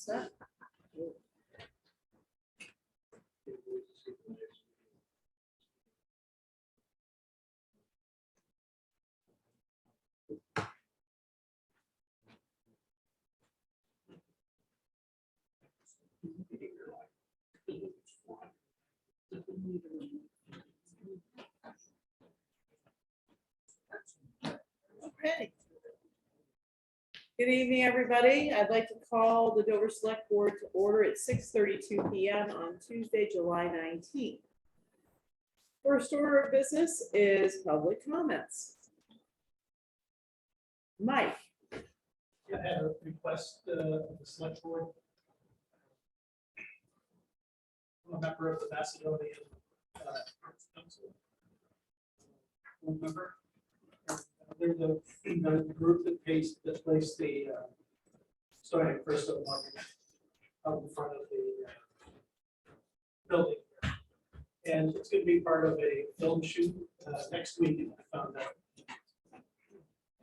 set. Okay. Good evening, everybody. I'd like to call the Dover Select Board to order at 6:32 p.m. on Tuesday, July 19th. First order of business is public comments. Mike. I had a request of the select board. I'm a member of the Macedonian Arts Council. One member. They're the group that placed the starting first of the month out in front of the building. And it's going to be part of a film shoot next week, I found out.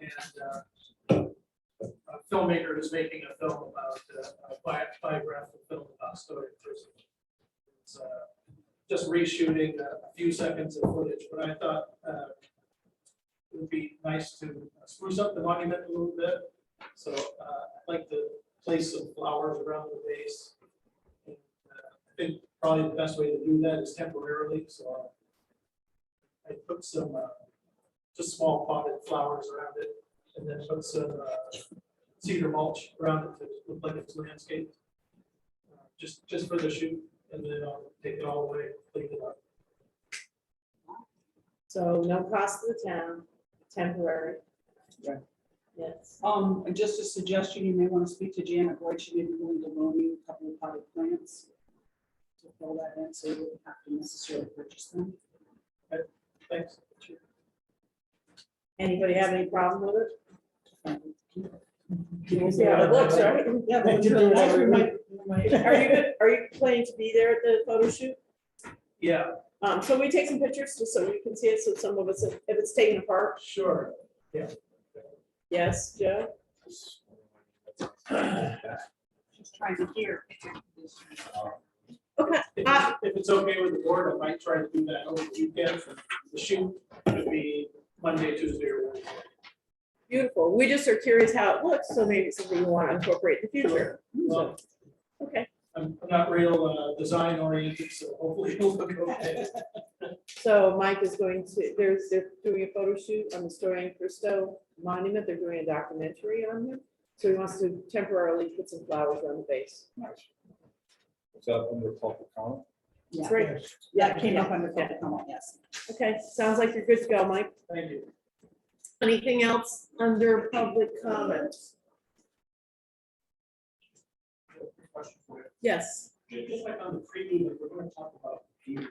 And a filmmaker is making a film about a biographical film about Story Prison. It's just reshooting a few seconds of footage, but I thought it would be nice to spruce up the monument a little bit. So I'd like to place some flowers around the base. And, I think probably the best way to do that is temporarily. So I put some just small potted flowers around it, and then put some cedar mulch around it to look like it's landscaped. Just for the shoot, and then I'll take it all away, clean it up. So no cost to the town, temporary. Right. Yes. And just a suggestion, you may want to speak to Janet Boyd. She may be willing to loan you a couple of potted plants to fill that in, so you wouldn't have to necessarily purchase them. Thanks. Anybody have any problem with it? Yeah, See how it looks, right? Yeah, but it's really nice. We might- Are you planning to be there at the photo shoot? Yeah, So we take some pictures just so we can see it, so some of us, if it's taken apart. sure. Yes, Joe? Just trying to hear. Okay. If it's okay with the board, I might try to do that over the weekend. The shoot would be Monday, Tuesday, or Wednesday. Beautiful. We just are curious how it looks, so maybe it's something you want to incorporate in the future. Well, Okay, I'm not real design oriented, so hopefully it'll look okay. so Mike is going to, they're doing a photo shoot on the Story and Cristo monument. They're doing a documentary on him. So he wants to temporarily put some flowers on the base. Is that under public comment? Yeah, Great. yeah, it came up under public comment, yes. Okay, sounds like you're good to go, Mike. Thank you. Anything else under public comments? Question for you. Yes. Just like on the preview, like we're going to talk about paving,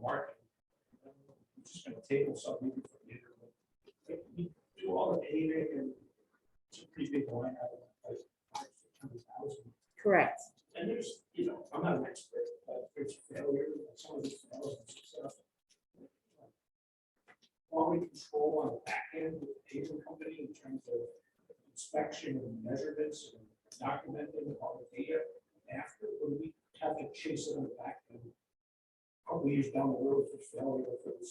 market. I'm just going to table something for later. But we do all the paving and it's a pretty big line item, like 500,000. Correct. And there's, I'm not an expert, but there's failure, some of these failures and stuff. Quality control on the back end with the paving company in terms of inspection and measurements and documenting all the data after, when we have to chase it on the back end. A couple years down the road for failure for the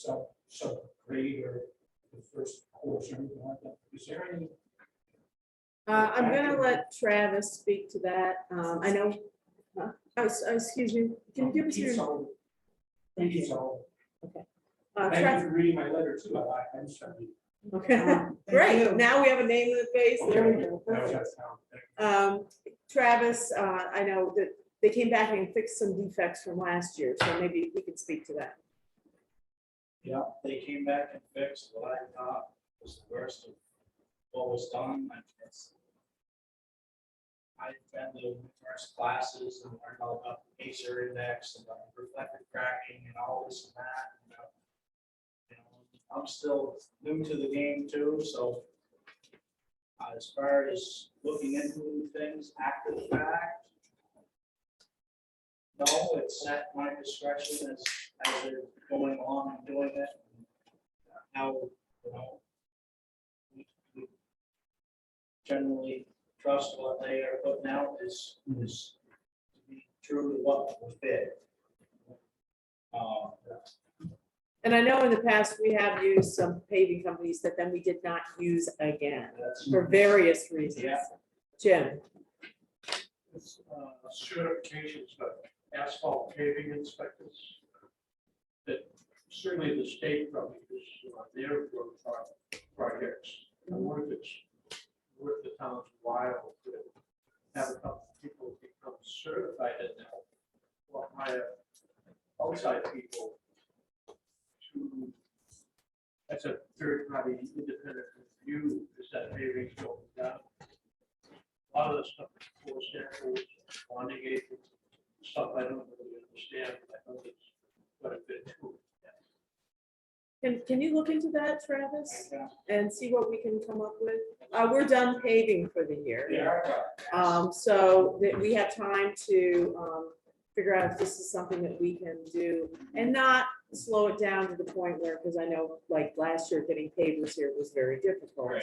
sub grade or the first course or anything like that. Is there any? I'm gonna let Travis speak to that. I know, excuse me, can you give us your? Thank you. So, Travis, thank you for reading my letter too. I'm sorry. okay, Thank great. you. Now we have a name in the face. There we go. That was Perfect. out of town. Travis, I know that they came back and fixed some defects from last year, so maybe we could speak to that. Yeah, they came back and fixed what I thought was the worst of what was done. I've been to numerous classes and learned all about the Pacer index and about reflective cracking and all this and that. I'm still new to the game too, so as far as looking into things after the fact, no, it's at my discretion as they're going along and doing it. How, we generally trust what they are putting out is to be true to what was bid. And I know in the past, we have used some paving companies that then we did not use again That's for various reasons. Yeah. Jim, It's certifications, but asphalt paving inspectors. That certainly the state probably is their road projects. I wonder if it's worth the town's while to have a couple of people become certified in that, or hire outside people to, that's a third party independent review, is that paving going down? A lot of the stuff, for samples, bonding agents, stuff I don't really understand, but I know it's quite a bit too. can you look into that, Travis, and see what we can come up with? We're done paving for the year. So that we have time to figure out if this is something that we can do and not slow it down to the point where, because I know like last year, getting pavers here was very difficult.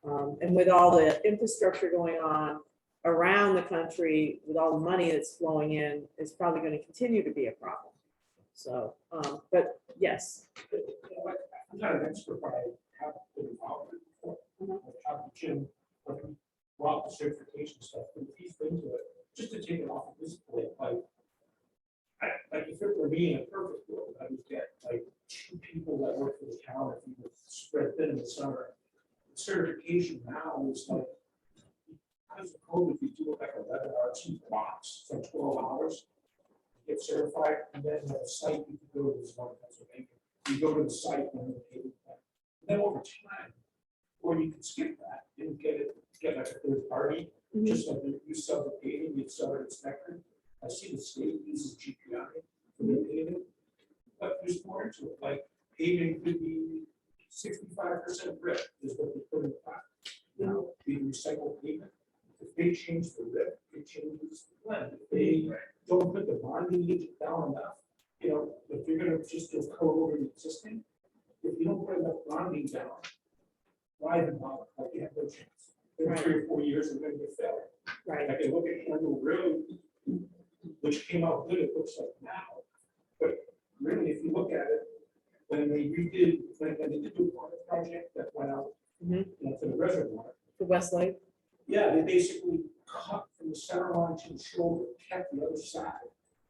And with all the infrastructure going on around the country, with all the money that's flowing in, it's probably going to continue to be a problem. So, but yes. I'm not an expert, but I have been involved with it before. I've talked to Jim, when he brought the certification stuff, and he's been to it, just to take it off of this plate, like if it were me in a perfect world, I would get like 2 people that work for the town, if you would spread thin in the summer. The certification now is like, because of COVID, you do like 11 hours, 2 blocks, it's like 12 hours. Get certified, and then the site you can go to is one in Pennsylvania. You go to the site and then over time, or you can skip that and get like a third party, just like you sell the paving, you sell it inspector. I see the state uses GPI for their paving, but there's more into it. Like paving could be 65% brick is what they put in the pot. Now, the recycled pavement, if they change the brick, it changes the blend. If they don't put the bonding agent down enough, you know, if you're gonna just do a coat over the existing, if you don't put enough bonding down, why the bother? Like you have no chance. In 3 or 4 years, they're gonna get failure. Right. I can look at Handle Road, which came out good, it looks like now. But really, if you look at it, when they redid, when they did the water project that went out, you know, to the reservoir, The Westlake. yeah, they basically cut from the center line to the shoulder, kept the other side.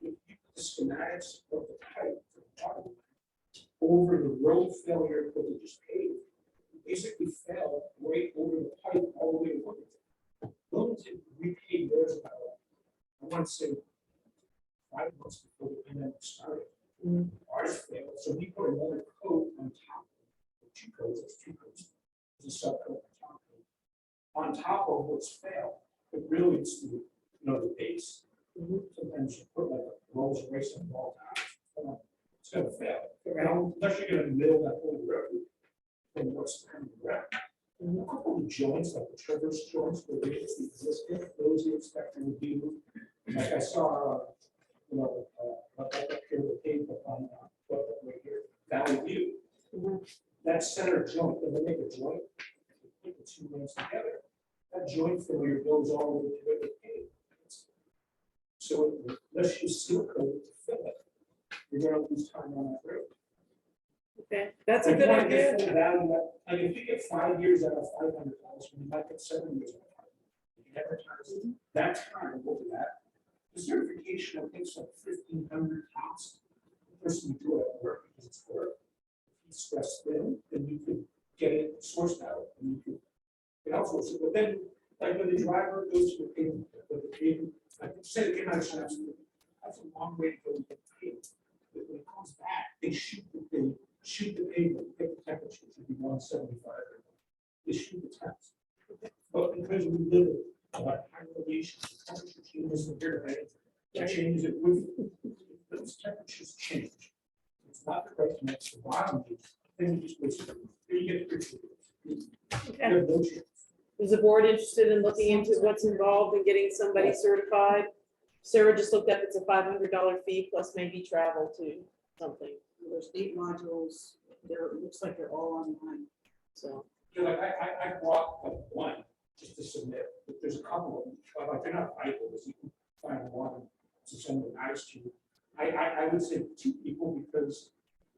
If you put the schematics of the pipe from the water line over the road failure that they just paved, it basically fell right over the pipe all the way to Wilmington. Wilmington repaved theirs about, I want to say, 5 months before the pandemic started. Ours failed, so we put another coat on top of 2 coats, that's 2 coats, it's a subcoat on top of what's failed. But really, it's the, the base. Sometimes you put like a Rolls Royce on wall top, it's gonna fail. Unless you're gonna mill that whole road from what's kind of ground. A couple of joints, like the traverse joints, where they existed, those the inspector would do. Like I saw, up here the paper on, right here, Valley View. That center joint, when they make a joint, they put the 2 rings together. That joint failure goes all the way to where the paved. So unless you seal coat to fill it, you're gonna lose time on that road. Okay, that's a Like, good you wanna get idea. full value out- Like if you get 5 years out of $500, you might get 7 years out of it. You advertise that time over that. The certification, I think, is like 1,500 tops. The person who do it at work because it's work. If you stress thin, then you could get it sourced out and you could outsource it. But then, like when the driver goes to the pavement, like you said, it came out of China, that's a long way to go to get paid. But when it comes back, they shoot the pavement, get the temperature to be 175. They shoot the temps. But because we live in high elevation, the temperature changes from here to there. It changes it with those temperatures change. It's not the right next to the bottom. Then you just wait. Here you get the picture. You have no chance. Is the board interested in looking into what's involved in getting somebody certified? Sarah just looked up, it's a $500 fee plus maybe travel to something, There's 8 modules, it looks like they're all online. so. You know, like I bought like one just to submit. But there's a couple of them, like they're not Bibles, you can find one to send the guys to. I would say 2 people because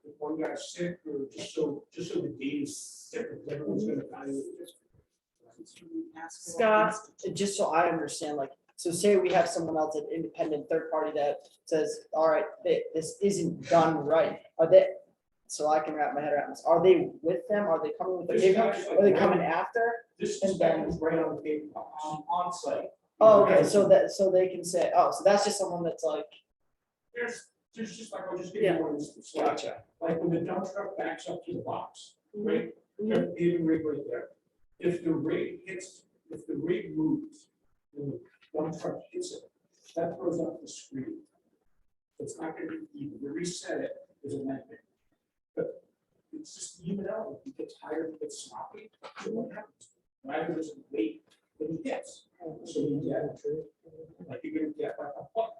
if one guy's sick or just so the data is different, everyone's gonna evaluate it. Scott, just so I understand, like, so say we have someone else, an independent third party that says, all right, this isn't done right. Are they, so I can wrap my head around this, are they with them? Are they coming with the This paper? guy's like Are they right- coming after? This And then- is right on the paper box. On site. Oh, okay, so they can say, oh, so that's just someone that's like, There's just like, I'll just give Yeah. you one instance, like, gotcha. like when the dump truck backs up to the box, Mhm. right? The paving rig right there. If the rig moves, when the dump truck hits it, that throws up the screen. It's not gonna be even, to reset it is a nightmare. But it's just even out, if you get tired, it gets sloppy, so what happens? Driver doesn't wait when he hits, so you get, like you're gonna get like a buck.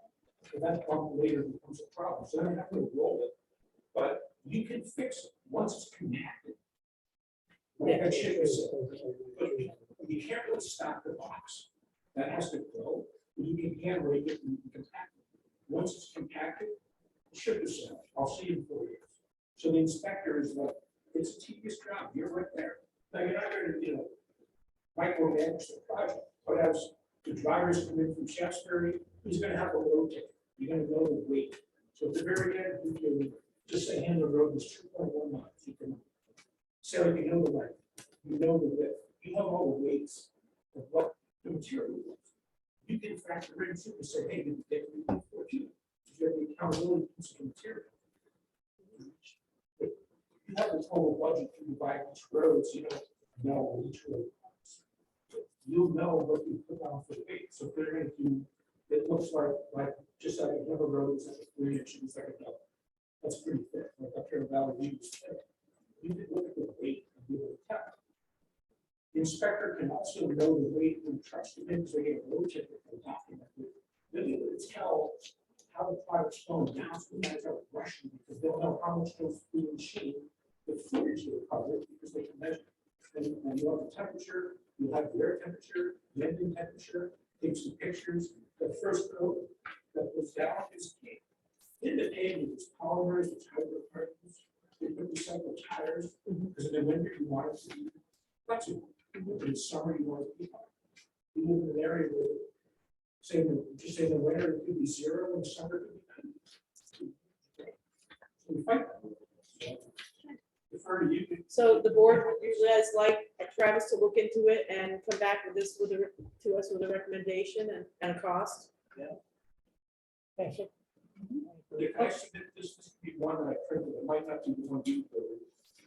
And that bump later becomes a problem, so then you have to roll it, but you can fix it once it's connected. Like that shit is, but you can't really stop the box, that has to go, but you can hand rake it and you can compact it. Once it's compacted, the ship is set, I'll see you in 4 years. So the inspector is like, it's a tedious job, you're right there, now you're not gonna, micromanage the project, but as the drivers come in from Shaftesbury, he's gonna have a road ticket. You're gonna know the weight. So at the very end, you can just say, hand the road is 2.1 miles. You can say, like, you know the length, you know the width, you have all the weights of what the material is. You can factor in too and say, hey, did you get the 14? Did you have the accountability piece of material? But you have the total budget to divide each road, so you don't know each road. You'll know what you put down for the weight. So if they're gonna do, it looks like just like another road is like a 3 inch, it's like a double. That's pretty thick, like up here in Valley View is thick. You can look at the weight and be able to tell. The inspector can also know the weight when trucks come in, because they get a road ticket for the document. They'll be able to tell how the product's going down, so the guys are rushing, because they'll know how much goes through the machine, the footage they recover, because they can measure. And you have the temperature, you have the air temperature, the engine temperature, take some pictures. The first coat that was down is key. In the pavement, it's polymers, it's hydrocarbons. They put recycled tires, because in the winter you want it to be flexible. But in summer you want it to be hot. You live in an area where, just say in the winter it could be 0, in the summer it could be 10. So we fight that. So, defer to you. So the board, would you guys like Travis to look into it and come back with this to us with a recommendation and a cost? Yeah. Thank you. If I submit this could be one that I printed, it might not be the one you.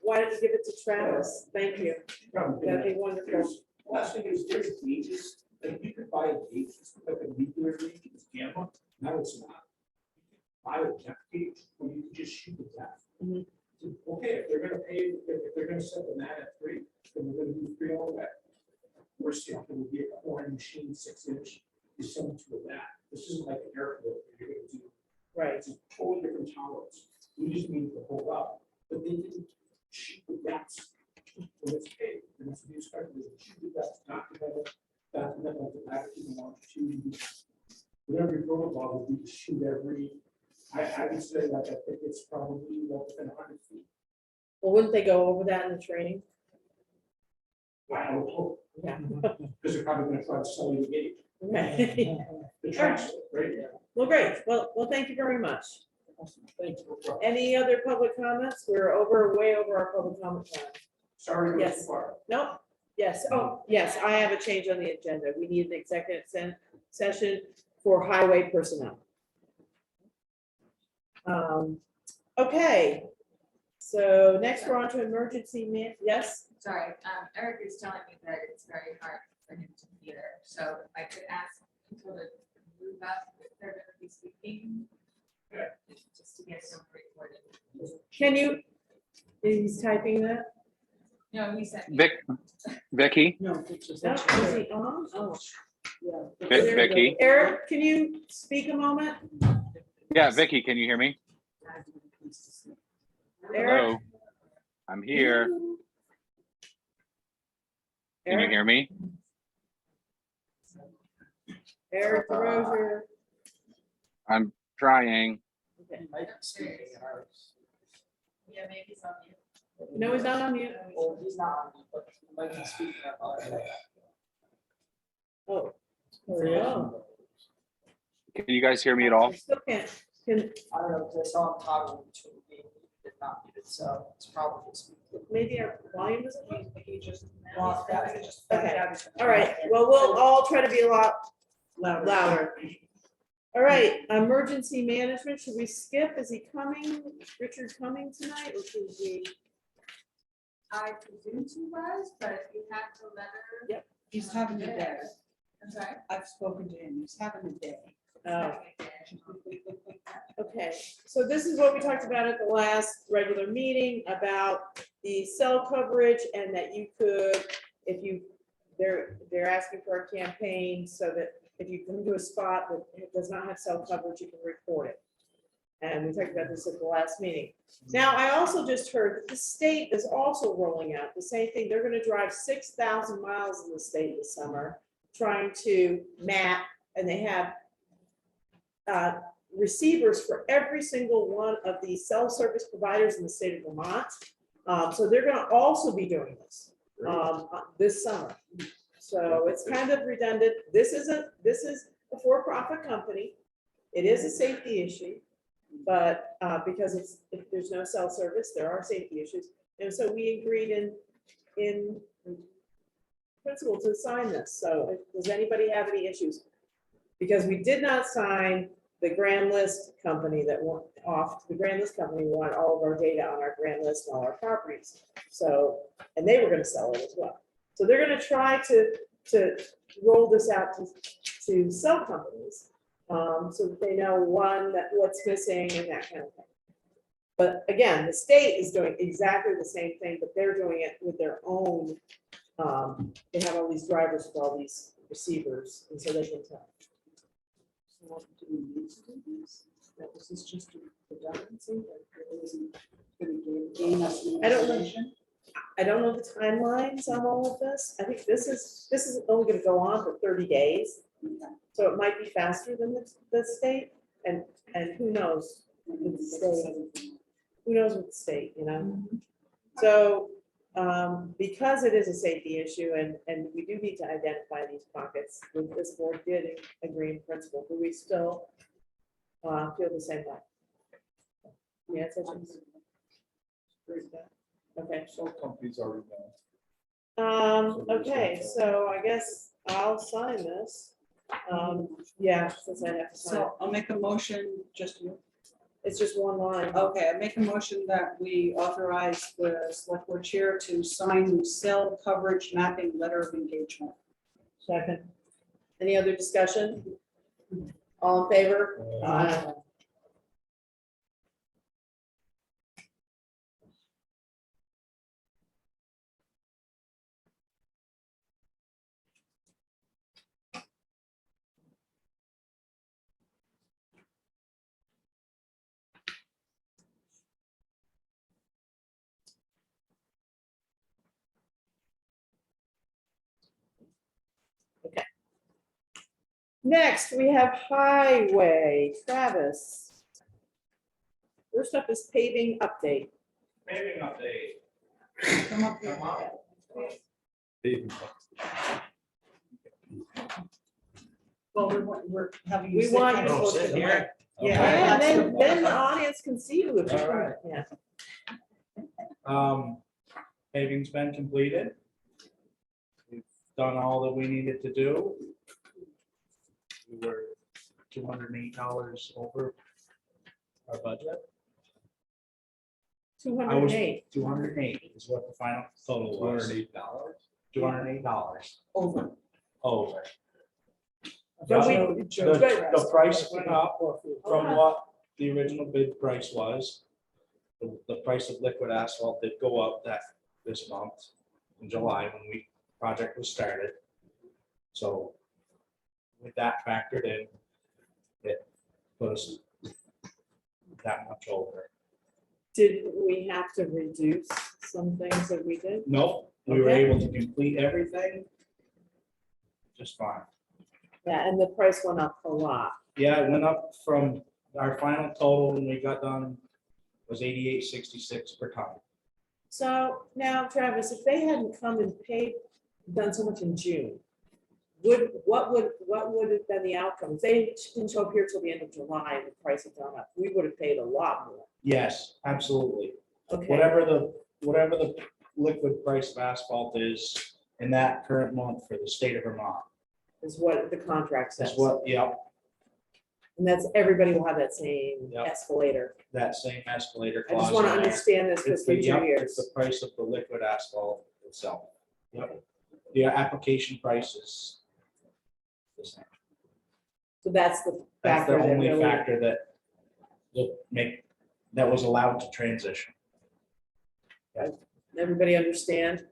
Why don't you give it to Travis? Thank you. That'd be wonderful. Last thing is, there's gauges, like you could buy a gauge, it's like a nuclear gauge, it's gamma, now it's not. Buy a depth gauge, or you can just shoot the depth. Mhm. Okay, if they're gonna pay, if they're gonna set the mat at 3, then we're gonna do 3 all the way. Worst thing would be a corn machine 6 inch, you send it to a mat, this isn't like an airport, where you're gonna do. Right. It's a totally different tolerance. We just need to hold up, but they didn't shoot the depths. When it's paid, and that's what you expect, is to shoot the depths, not to have it, that, like the ladder, you want to shoot. Whatever your protocol would be to shoot every, I would say like, I think it's probably well within 100 feet. Well, wouldn't they go over that in the training? I would hope, Yeah. because they're probably gonna try to sell you the gate, Okay. the transfer, right? Well, great. Well, thank you very much. Thank you. Any other public comments? We're way over our public comment time. Sorry to go Yes. too far. Nope. Yes. Oh, yes, I have a change on the agenda. We need an executive session for highway personnel. Okay. So next we're on to emergency yes? Sorry, Eric is telling me that it's very hard for him to hear, so I could ask people to move up if they're gonna be speaking. Yeah. Just to get some recorded. Can you, he's typing that? No, he said. Vicky, No, it's just. No, is he on? Oh, yeah. Vicky, Eric, can you speak a moment? yeah, Vicky, can you hear me? Eric? Hello, I'm here. Can you Eric? hear me? Eric DeRozier. I'm trying. Okay. Yeah, maybe he's on mute. No, he's not on mute. Well, he's not, but he might be speaking about it. Oh. Oh. Can you guys hear me at all? Still can't. Can, I don't know, because I saw him toggle between being muted and not muted, so it's probably just. maybe our volume isn't on? He just. Well, that was just. Okay. All right, well, we'll all try to be a lot louder. All right, emergency management, should we skip? Is he coming? Richard coming tonight, or should we? I presume he was, but if you have the letter. Yep. He's having a day. I'm sorry. I've spoken to him. He's having a day. Oh, okay, so this is what we talked about at the last regular meeting about the cell coverage and that you could, if you, they're asking for a campaign so that if you come to a spot that does not have cell coverage, you can report it. And we talked about this at the last meeting. Now, I also just heard that the state is also rolling out the same thing. They're gonna drive 6,000 miles in the state this summer, trying to map, and they have receivers for every single one of the cell service providers in the state of Vermont. So they're gonna also be doing this this summer. So it's kind of redundant. This is a for-profit company. It is a safety issue, but because if there's no cell service, there are safety issues. And so we agreed in principle to sign this. So does anybody have any issues? Because we did not sign the grand list company that went off, the grand list company wanted all of our data on our grand list and all our properties. So, and they were gonna sell it as well. So they're gonna try to roll this out to cell companies, so that they know, one, that what's missing and that kind of thing. But again, the state is doing exactly the same thing, but they're doing it with their own, they have all these drivers with all these receivers, and so they can tell. So what do we need to do this? That was this just a redundancy? That it wasn't gonna gain us new I don't know. information? I don't know the timelines on all of this. I think this is only gonna go on for 30 days. So it might be faster than the state, and who knows with the state, who knows with the state, you know? So, because it is a safety issue and we do need to identify these pockets, this board did agree in principle, but we still feel the same way. Yeah, it's okay. Cell companies already done. Okay, so I guess I'll sign this. Yeah, since I have to sign it. So I'll make a motion, It's just one line. okay, I make a motion that we authorize the select board chair to sign the cell coverage mapping letter of engagement. Second. Any other discussion? All in favor? Aye. Next, we have highway. Travis. First up is paving update. Paving update. Come up here. Come up. Paving. Well, we're having. you We sit want kind you of to close look to at the the mic. Yeah, and then the audience can see you if you All right. yeah. Paving's been completed. We've done all that we needed to do. We were $208 over our budget. 208. 208 is what the final total was. $208. $208 Over. over. But we- The price went up Okay. from what the original bid price was. The price of liquid asphalt did go up this month in July when project was started. So with that factored in, it put us that much over. Did we have to reduce some things that we did? Nope, we were Okay. able to complete everything just fine. Yeah, and the price went up a lot. Yeah, it went up from our final total when we got done was 88.66 per ton. So now, Travis, if they hadn't come and paid, done so much in June, what would have been the outcome? If they didn't show up here till the end of July and the price had gone up, we would have paid a lot more. Yes, absolutely. Okay, Whatever the liquid price of asphalt is in that current month for the state of Vermont. is what the contract says. That's what, yep, And that's, everybody will have that same Yep. escalator. that same escalator I clause. just want to in there. understand this for It's the, future yep, years. it's the price of the liquid asphalt itself. Yep. The application price is the same. So that's the That's factor the that only really. factor that will make, that was allowed to transition. Everybody understand?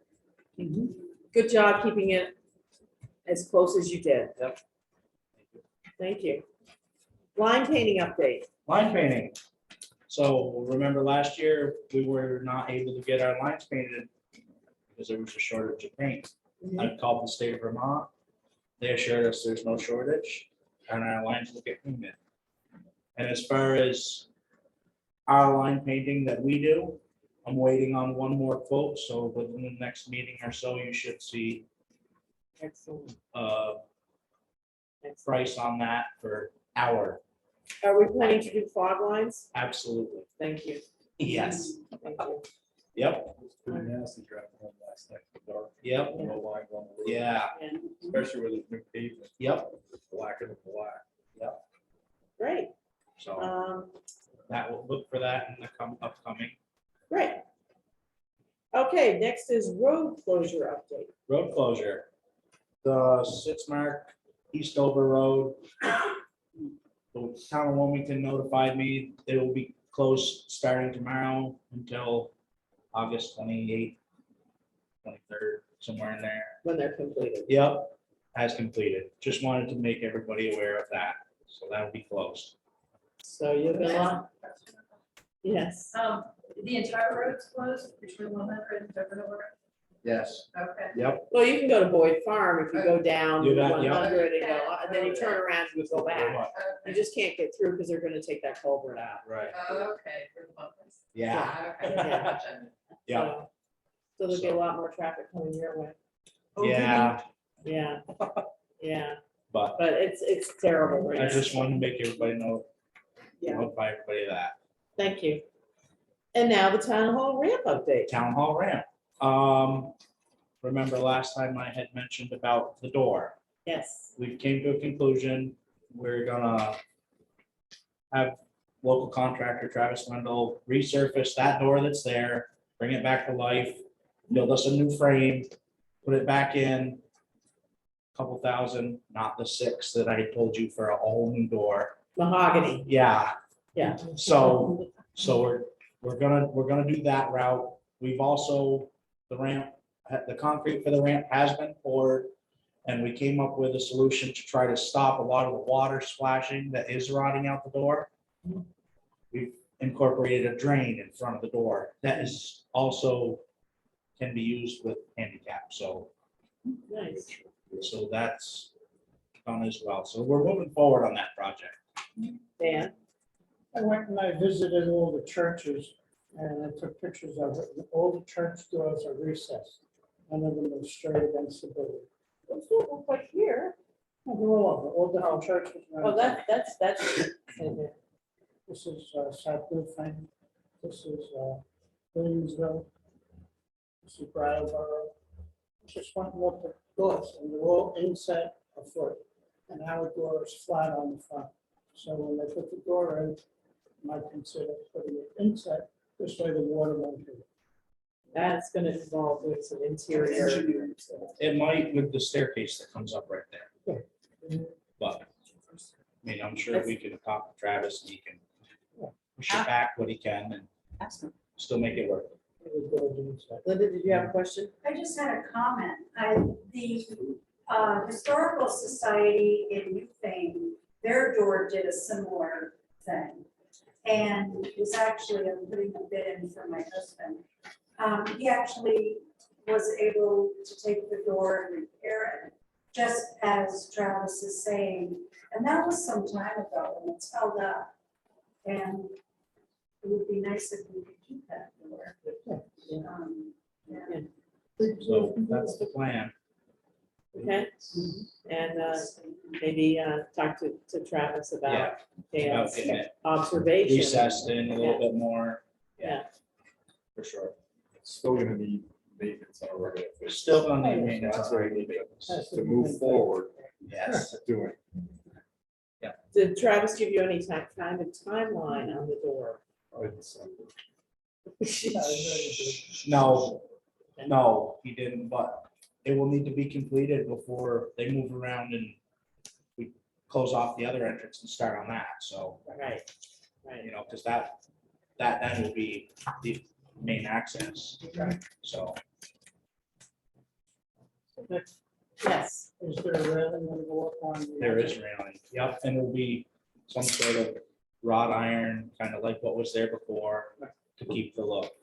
Mm-hmm. Good job keeping it as close as you did. Yep. Thank you. Line painting update. Line painting. So remember last year, we were not able to get our lines painted because there was a shortage of paint. I called the state of Vermont. They assured us there's no shortage and our lines will get painted. And as far as our line painting that we do, I'm waiting on one more quote. So within the next meeting or so, you should see Excellent. Excellent. price on that for our, Are we planning to do fog lines? absolutely. Thank you. Yes. Thank you. Yep, It's pretty nasty driving home last night in the dark. yep, No lines on the road. yeah, And- Especially with the new pavement. yep. It's blacker than black. Great. So that will look for that in the upcoming. Great. Okay, next is road closure update. Road closure. The Sitzmark Eastover Road. The town of Wilmington notified me it will be closed starting tomorrow until August 28th, 23rd, somewhere in there. When they're completed. Yep, has completed. Just wanted to make everybody aware of that. So that'll be closed. So you'll be on. Yes. The entire road's closed between 100 and Dover. Yes. Okay. Yep. Well, you can go to Boyd Farm if you go down Do that, yeah. 100 and go, and then you turn around and go back. You Okay. just can't get through because they're gonna take that culvert out. Right. Okay, for the bumpers. Yeah. Okay, gotcha. Yeah. So there'll be a lot more traffic coming your way. Yeah. Yeah, yeah, But but it's terrible right I now. just wanted to make everybody know, Yeah, notify everybody of that. thank you. And now the town hall ramp update. Town hall ramp. Remember last time I had mentioned about the door. Yes, We came to a conclusion. We're gonna have local contractor Travis Wendell resurface that door that's there, bring it back to life, build us a new frame, put it back in. Couple thousand, not the 6 that I told you for a whole new door. mahogany, Yeah, yeah. so we're gonna do that route. We've also, the ramp, the concrete for the ramp has been poured. And we came up with a solution to try to stop a lot of the water splashing that is rotting out the door. We've incorporated a drain in front of the door that is also can be used with handicap, so Nice. that's done as well. So we're moving forward on that project. Dan, I went and I visited all the churches and I took pictures of it. And all the church doors are recessed. None of them are straight against the building. those don't look like here. No, they're all over, all different churches. around Oh, town. that's. This is South Newfane. This is Williamsville. This is Brattleboro. Just went and looked at doors and they're all inset a foot. And our door is flat on the front. So when they put the door in, might consider putting it inset, this way the water won't hit it. That's gonna involve with some interior. It might with the staircase that comes up right there. But, I mean, I'm sure we can talk to Travis and he can push it back what he can and still make it work. The door is inset. Linda, did you have a question? I just had a comment. The Historical Society in Newfane, their door did a similar thing. And it was actually, I'm putting a bid in for my husband. He actually was able to take the door and repair it just as Travis is saying, and that was some time ago, and it's held up. And it would be nice if we could keep that door. Yeah. So that's the plan. Okay, and maybe talk to Travis Yeah. about About getting it observation. recessed in a little bit more. Yeah. For sure. It's still gonna need maintenance on a regular basis. Still gonna need maintenance. That's where we need to move forward. Yes. Doing. Did Travis give you any kind of timeline on the door? No, he didn't, but it will need to be completed before they move around and we close off the other entrance and start on that, so, Right, right. you know, because that then will be the main access, so. Yes, Is there a railing gonna go up on? the- There is railing, yep, and it'll be some sort of wrought iron, kind of like what was there before, to keep the look.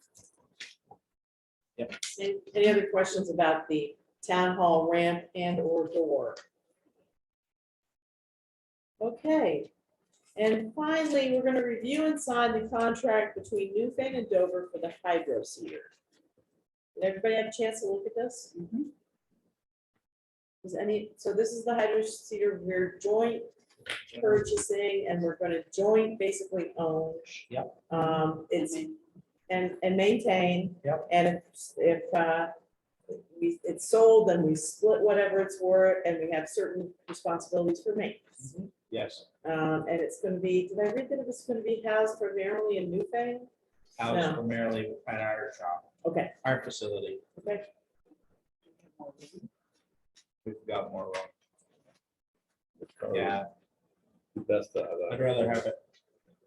any other questions about the town hall ramp and or door? Okay, and finally, we're gonna review and sign the contract between Newfane and Dover for the Hydroseeder. Did everybody have a chance to look at this? So this is the Hydroseeder, we're joint purchasing and we're gonna joint basically own. Yep. It's, and maintain. Yep. And if it's sold, then we split whatever it's worth and we have certain responsibilities for maintenance. Yes, And it's gonna be, did I read that it was gonna be housed primarily in Newfane? housed No. primarily at our shop, Okay, our facility. okay, We've got more room. Yeah, Best to have I'd that. rather have it,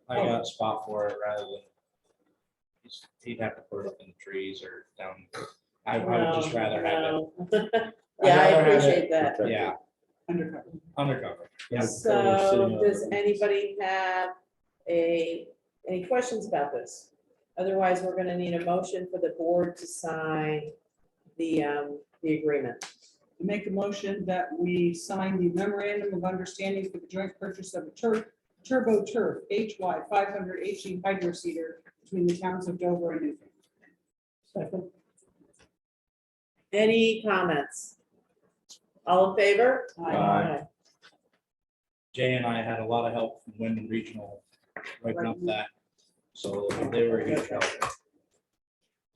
I got a spot for it rather than he'd have to put it up in the trees or down. I would just rather have it, No. Yeah, I rather have it- appreciate that. yeah, Undercover. undercover. Yeah, So does anybody have any questions about this? Otherwise, we're gonna need a motion for the board to sign the agreement. Make a motion that we sign the memorandum of understanding for the joint purchase of a turbo turf HY 500 HE Hydroseeder between the towns of Dover and Newfane. Second. Any comments? All in favor? Aye. Jay and I had a lot of help from Wyndham Regional writing up that, so they were a good help.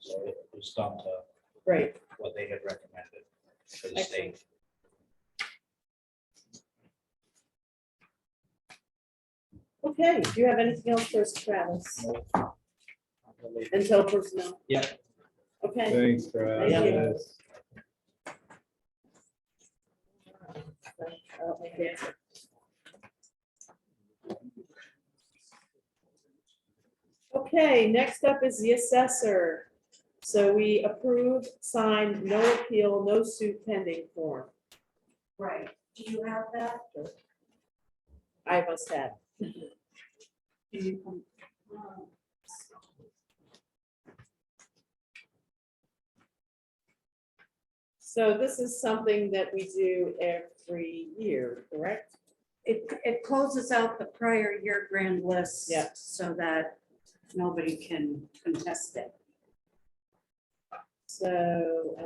So it was done to Great, what they had recommended for the excellent. state. Okay, do you have anything else for us, Travis? Until personnel? Yep. Okay. Thanks, Thank Travis. Okay, next up is the assessor. So we approve, sign, no appeal, no suit pending form. Right, do you have that? I must have. So this is something that we do every year, correct? It closes out the prior year grand list. Yeah. So that nobody can contest it. So,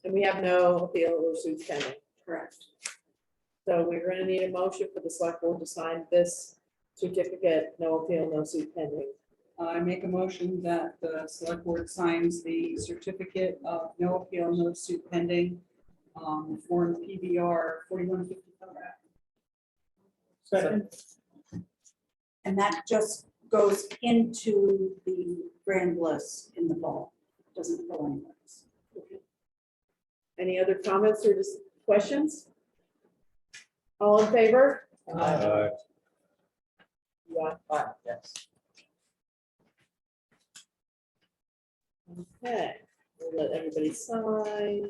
and we have no appeal or suit pending. Correct. So we're gonna need a motion for the select board to sign this certificate, no appeal, no suit pending. I make a motion that the select board signs the certificate of no appeal, no suit pending, form PBR 4155. Second. And that just goes into the grand list in the fall. Doesn't go anywhere. Any other comments or just questions? All in favor? Yes. Okay, we'll let everybody sign.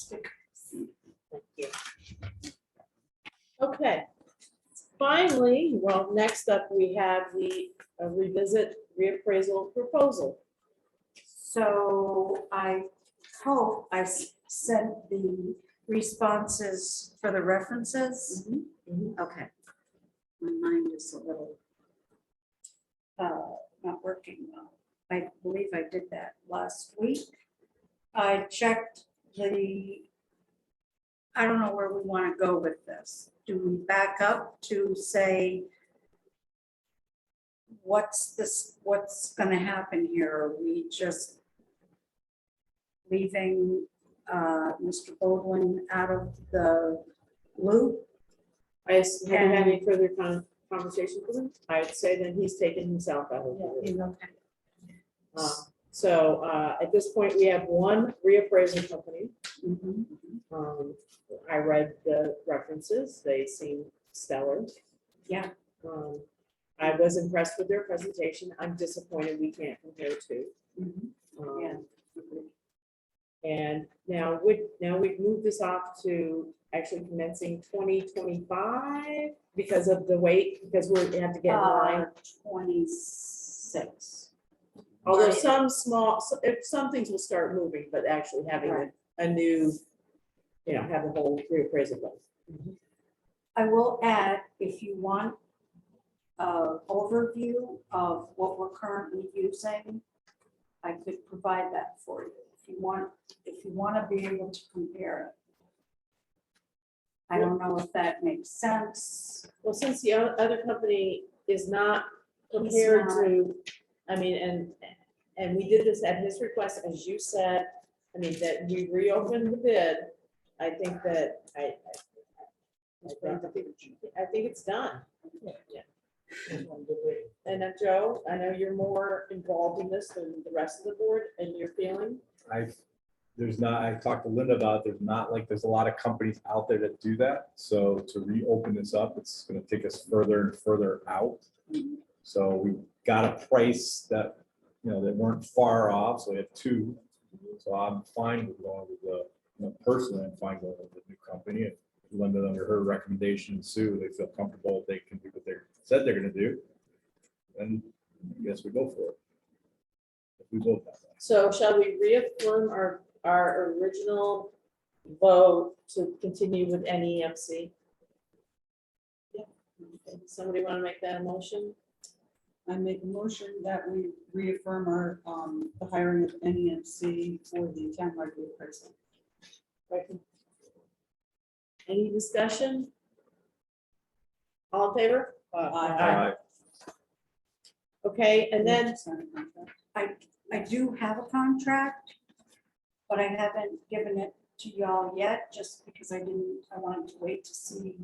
Thank you. Okay. Finally, well, next up, we have the revisit reappraisal proposal. So I hope I sent the responses for the references. Okay. My mind is a little not working well. I believe I did that last week. I checked I don't know where we want to go with this. Do we back up to say what's going to happen here? Are we just leaving Mr. Baldwin out of the loop? Have you had any further conversations with him? I'd say that he's taken himself out of the loop. Okay. So at this point, we have one reappraisal company. I read the references. They seem stellar. Yeah. I was impressed with their presentation. I'm disappointed we can't compare two. Yeah. And now we've moved this off to actually commencing 2025 because of the wait, because we have to get in line. 26. Although some things will start moving, but actually having a new, have the whole reappraisal done. I will add, if you want an overview of what we're currently using, I could provide that for you. If you want to be able to compare it. I don't know if that makes sense. Well, since the other company is not prepared to, and we did this at his request, as you said, that we reopened the bid. I think that I think it's done. Yeah. And then Joe, I know you're more involved in this than the rest of the board, and your feeling. I talked to Linda about, there's a lot of companies out there that do that. So to reopen this up, it's gonna take us further and further out. So we got a price that, that weren't far off, so we have two. So I'm fine with going with personally, I'm fine going with the new company. If Linda, under her recommendation, Sue, they feel comfortable, they can do what they said they're gonna do, then I guess we go for it. If we vote that way. So shall we reaffirm our original vote to continue with NEMC? Yeah. Somebody want to make that a motion? I make a motion that we reaffirm our, the hiring of NEMC for the townwide reappraisal. Right. Any discussion? All in favor? Aye. Okay, and then, I do have a contract, but I haven't given it to y'all yet, just because I wanted to wait to see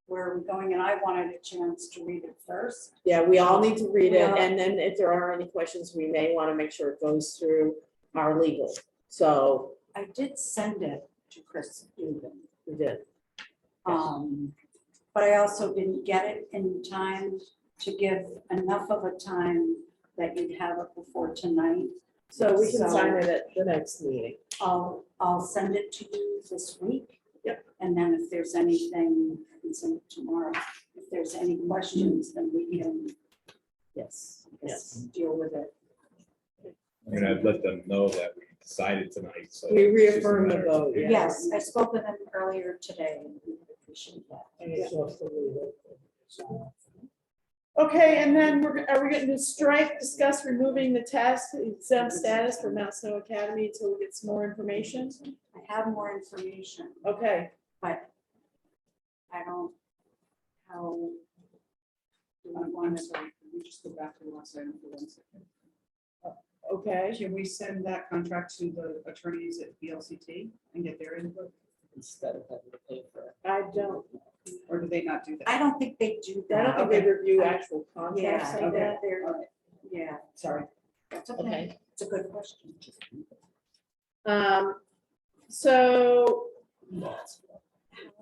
where we're going, and I wanted a chance to read it first. yeah, we all need to read it, Yeah. and then if there are any questions, we may want to make sure it goes through our legal. So I did send it to Chris Dugan. we did. But I also didn't get it in time to give enough of a time that you'd have it before tonight. So we can So- sign it at the next meeting. I'll send it to you this week. Yep. And then if there's anything, I can send it tomorrow. If there's any questions, then we can Yes, I guess, yes. deal with it. I'd let them know that we decided tonight, so. We it's just a reaffirm the matter of- vote, yeah. Yes, I spoke with them earlier today, and we appreciate that. Okay, and then are we going to discuss removing the task exempt status for Mount Snow Academy until we get some more information? I have more information, Okay, but I don't, how do I want to, Can we just go back to the last item for 1 second? okay. Should we send that contract to the attorneys at BLCT and get their input instead of having to pay for it? I don't, Or do they not do that? I don't think they do I that. don't think they review actual contracts Yeah, like okay. that. they're, All right, yeah, sorry. that's Okay. okay. It's a good question. So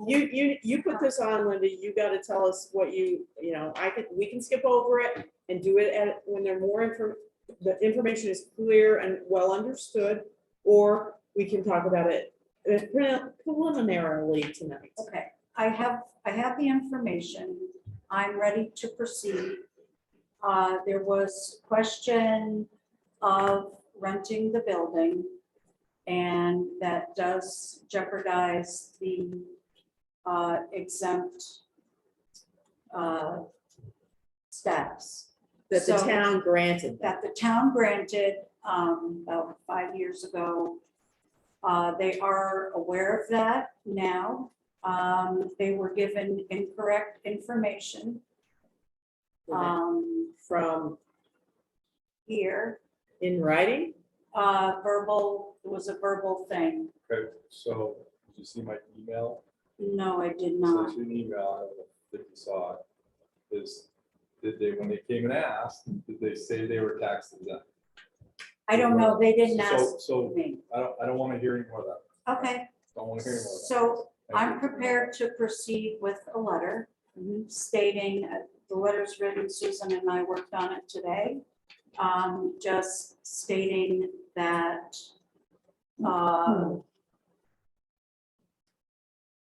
you put this on, Linda, you got to tell us what we can skip over it and do it when they're the information is clear and well understood, or we can talk about it preliminarily tonight. Okay, I have the information. I'm ready to proceed. There was question of renting the building, and that does jeopardize the exempt status. That the So- town granted that. That the town granted about 5 years ago. They are aware of that now. They were given incorrect information From here. in writing? Verbal, it was a verbal thing. Okay, so did you see my email? No, I did Sent not. you an email, I don't know if you saw it. Did they, when they came and asked, did they say they were tax exempt? I don't know, they didn't ask So me. I don't want to hear any more of that. Okay, Don't want to hear any more of that. so Thank I'm you. prepared to proceed with a letter stating, the letter's written, Susan and I worked on it today. Just stating that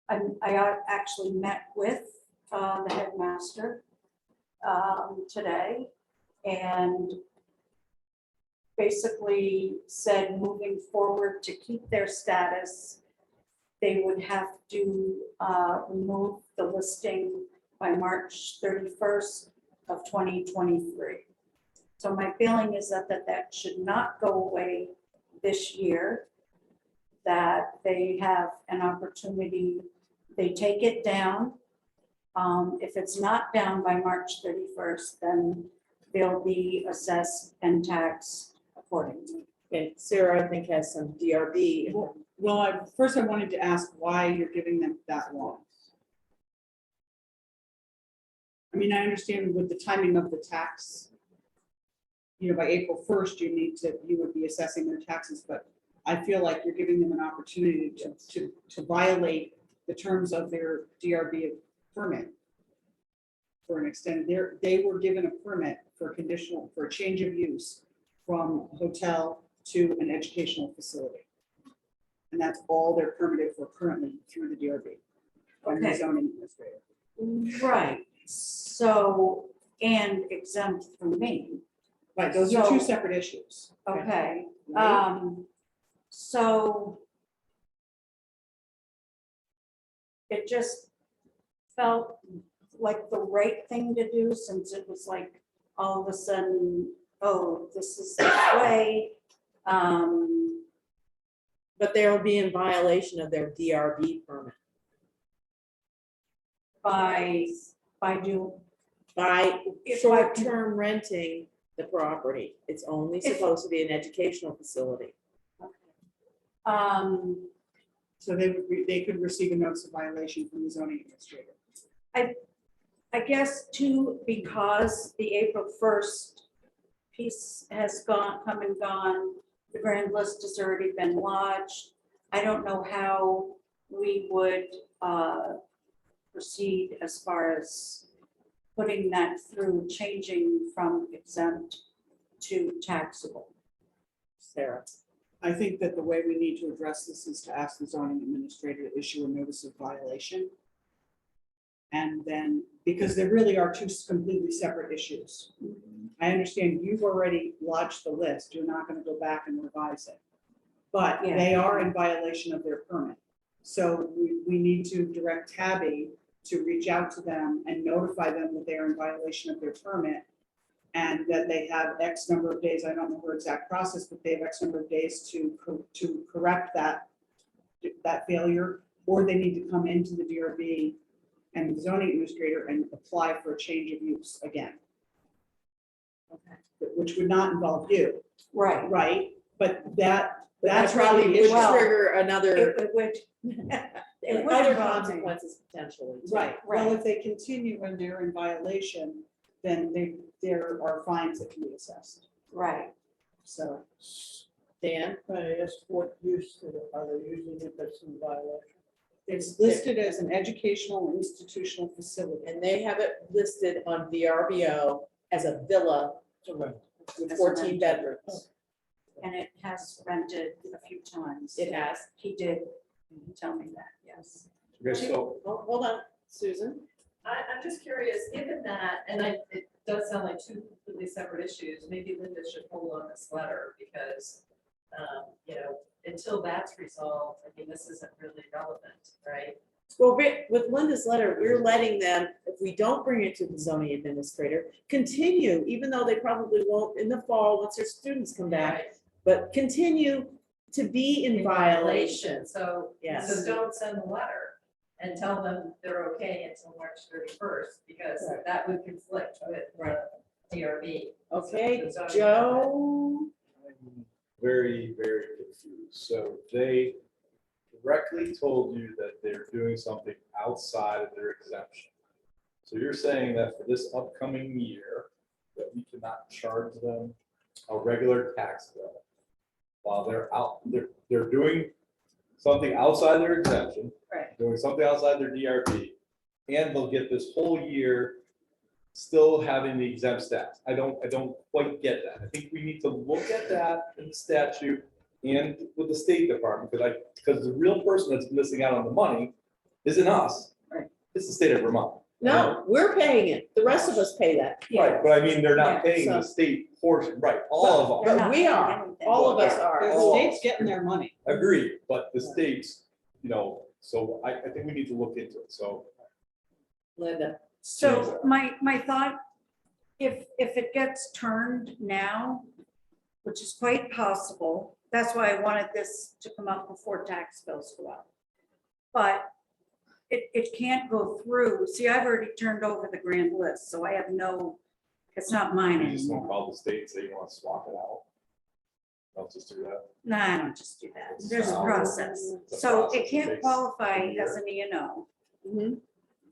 I actually met with the headmaster today and basically said moving forward to keep their status, they would have to remove the listing by March 31st of 2023. So my feeling is that should not go away this year, that they have an opportunity, they take it down. If it's not down by March 31st, then they'll be assessed and taxed accordingly. And Sarah, I think, has some DRB. Well, first I wanted to ask why you're giving them that long. I mean, I understand with the timing of the tax, by April 1st, you would be assessing their taxes, but I feel like you're giving them an opportunity to violate the terms of their DRB permit for an extended, they were given a permit for a change of use from a hotel to an educational facility. And that's all they're permitted for currently through the DRB. From the Okay. zoning administrator. Right, so, and exempt from me, Right, those are two So- separate issues. okay, Right? so it just felt like the right thing to do, since it was like all of a sudden, oh, this is the way. But they'll be in violation of their DRB permit By by If I- short-term renting the property. It's only supposed to be an educational facility. So they could receive a notice of violation from the zoning administrator. I guess too, because the April 1st piece has come and gone, the grand list has already been lodged. I don't know how we would proceed as far as putting that through, changing from exempt to taxable. Sarah. I think that the way we need to address this is to ask the zoning administrator to issue a notice of violation. And then, because there really are two completely separate issues. I understand you've already lodged the list, you're not gonna go back and revise it. But Yeah. they are in violation of their permit. So we need to direct Tabby to reach out to them and notify them that they are in violation of their permit. And that they have X number of days, I don't know her exact process, but they have X number of days to correct that failure. Or they need to come into the DRB and the zoning administrator and apply for a change of use again. Which would not involve you, Right. right? But that's That really probably the would issue. Well, trigger another, It would. It would other involve me. consequences potentially. too. Right, well, Right. if they continue and they're in violation, then there are fines that can be assessed, Right. so. Dan? I asked what use are they using if it's in violation? It's listed as an educational institutional facility. And they have it listed on VRBO as a villa with 14 bedrooms. And it has rented a few times. It has. He did tell me that, yes. Okay, so Hold on, Susan. I'm just curious, given that, and it does sound like two completely separate issues, maybe Linda should hold on this letter because, until that's resolved, I mean, this isn't really relevant, right? Well, with Linda's letter, we're letting them, if we don't bring it to the zoning administrator, continue, even though they probably won't in the fall, once their students come back, Right. but continue to be in violation. So, Yes. so don't send the letter and tell them they're okay until March 31st, because Right. that would conflict with the DRB. Okay, The zoning Joe? I'm very, very confused. So they directly told you that they're doing something outside of their exemption. So you're saying that for this upcoming year, that we cannot charge them a regular tax bill while they're doing something outside their exemption, Right. doing something outside their DRB, and they'll get this whole year still having the exempt status. I don't quite get that. I think we need to look at that in the statute and with the State Department, because the real person that's missing out on the money isn't us. Right. It's the state of Vermont. No, we're paying it. The rest of us pay that. Right, but I mean, they're not Yeah, paying the so- state portion, right, all of They're us. not we are. paying anything. All of us Yeah. are. The Oh. state's getting their money. Agreed, but the states, so I think we need to look into it, so. Linda. So my thought, if it gets turned now, which is quite possible, that's why I wanted this to come up before tax bills go out. But it can't go through. See, I've already turned over the grand list, so I have it's not mine You just anymore. want to call the state and say you want to swap it out. Don't just do that. No, I don't just do that. There's a Oh. process. It's a So process. it can't takes qualify a year. as an E&O. Mhm.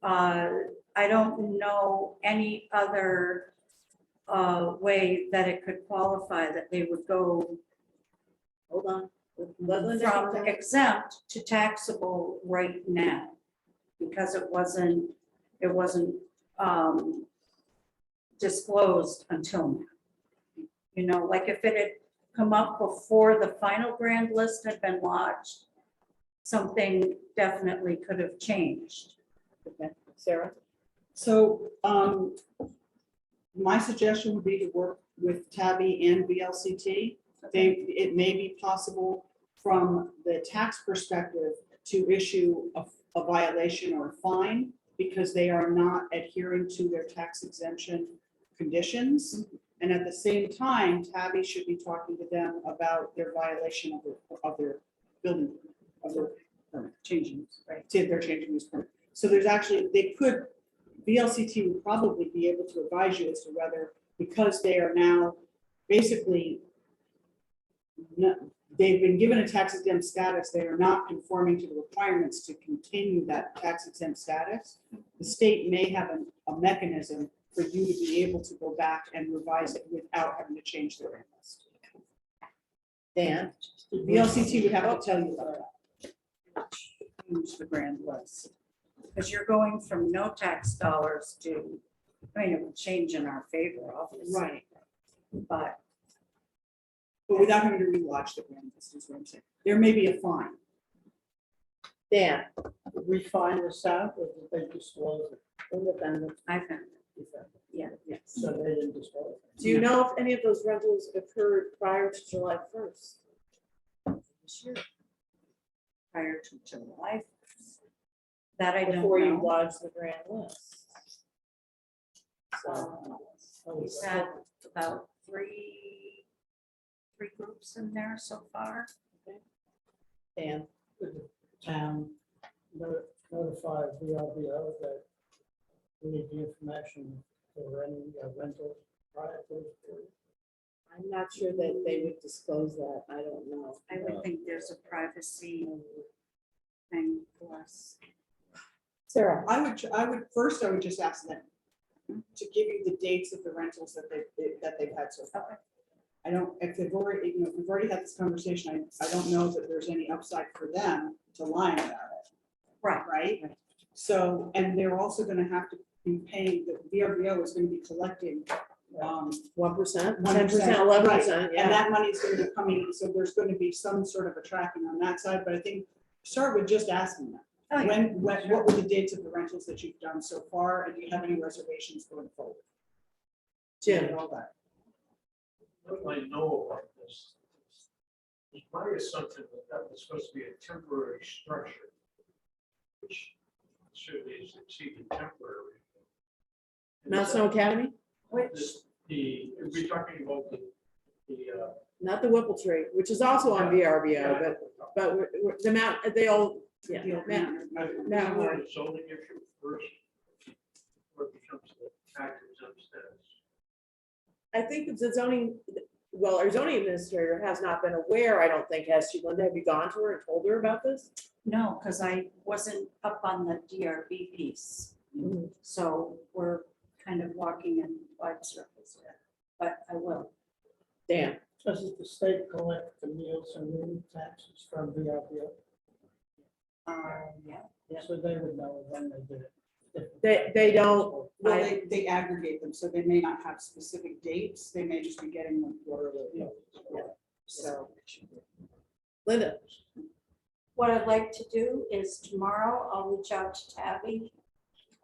I don't know any other way that it could qualify, that they would go Hold on. Let Linda keep from going. exempt to taxable right now. Because it wasn't disclosed until now. Like if it had come up before the final grand list had been lodged, something definitely could have changed. Okay. Sarah? So, my suggestion would be to work with Tabby and VLCT. It may be possible from the tax perspective to issue a violation or a fine because they are not adhering to their tax exemption conditions. And at the same time, Tabby should be talking to them about their violation of their building, of their permit, changing, right, to their changing use permit. So there's actually, VLCT would probably be able to advise you as to whether, because they are now basically, they've been given a tax exempt status, they are not conforming to the requirements to continue that tax exempt status. The state may have a mechanism for you to be able to go back and revise it without having to change their rate list. Dan? VLCT would have to tell you about that. Use the grand list. Because you're going from no tax dollars to, it would change in our favor, obviously. Right. But But without having to rewatch the grand list is what I'm saying. There may be a fine. Dan? Did we find this out or did they disclose it? Independent. I found it, yeah. So they didn't disclose it. Do you know if any of those rentals occurred prior to July 1st? Sure. Prior to July. That I don't Before you know. lodged the grand list? So, We've had about three groups in there so far. Dan? Did the town notify VRBO that we need the information for any rentals prior to this period? I'm not sure that they would disclose that. I don't know. I would think there's a privacy thing for us. Sarah? I would just ask them to give you the dates of the rentals that they've had so far. I don't, if they've already, if we've already had this conversation, I don't know that there's any upside for them to lie about it. Right. Right? So, and they're also gonna have to be paying, the VRBO is gonna be collecting, 1%, 1%, 10%, 11%, and yeah. that money's gonna be coming, so there's gonna be some sort of a tracking on that side, but I think start with just asking them. Oh, yeah. What were the dates of the rentals that you've done so far, and do you have any reservations going forward? Jim, And all that. What I know about this, it's my assumption that that was supposed to be a temporary structure, which should be exceeded temporary. Mount Snow Academy, This, are we talking about the, not the Whipple Tree, which is also on VRBO, but the mount, they all, yeah. Yeah. Mount Horn. the zoning issue first? Or it becomes the tax exempt status? I think that the zoning, well, our zoning administrator has not been aware, I don't think, has she, Linda, have you gone to her and told her about this? No, because I wasn't up on the DRB piece. Mhm. So we're kind of walking in wide circles there, but I will. Dan, Doesn't the state collect the meals and room taxes from VRBO? Yeah. So they would know when they did it. they don't, Well, they aggregate them, so they may not have specific dates, they may just be getting them quarterly. So. Linda, What I'd like to do is tomorrow I'll reach out to Tabby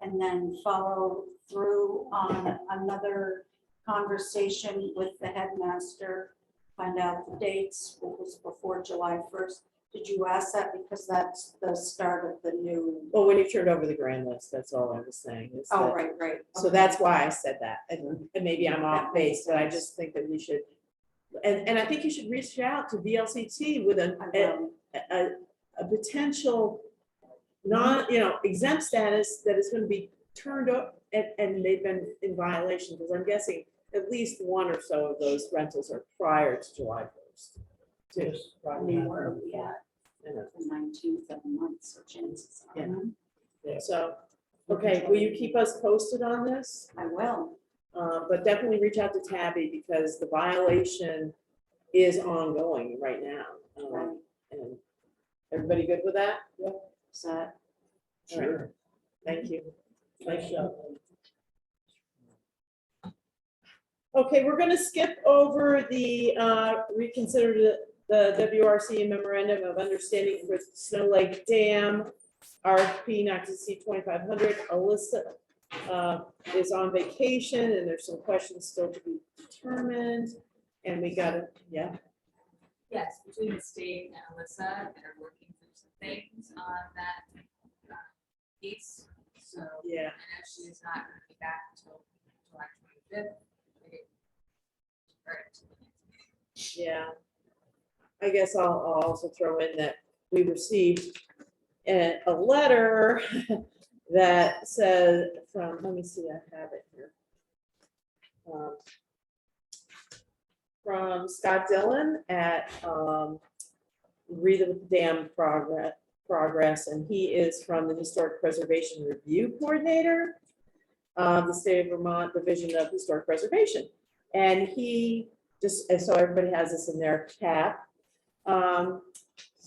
and then follow through on another conversation with the headmaster, find out the dates, what was before July 1st. Did you ask that? Because that's the start of the new. well, when you turned over the grand list, that's all I was saying. is Oh, that- right. So that's why I said that, and maybe I'm off base, but I just think that we should, and I think you should reach out to VLCT with I will. a potential exempt status that is gonna be turned up, and they've been in violation, because I'm guessing at least one or so of those rentals are prior to July 1st. Yes, I probably mean, where are happened. we at? The 19th of the month, so chances are. Yeah. So, okay, will you keep us posted on this? I will. But definitely reach out to Tabby, because the violation is ongoing right now. And everybody good with that? Is that? All right. Thank you. Nice job. Okay, we're gonna skip over the reconsider the WRC memorandum of understanding for Snow Lake Dam, RFP not to exceed 2,500. Alyssa is on vacation, and there's some questions still to be determined. And we gotta, yeah, Yes, between the state and Alyssa, they're working through some things on that piece. So I yeah. know she is not going to be back until July 25th. Yeah. I guess I'll also throw in that we received a letter that said from, let me see, I have it here. From Scott Dillon at Read the Dam Progress, and he is from the Historic Preservation Review Coordinator, the State of Vermont Division of Historic Preservation. And he just, and so everybody has this in their cap.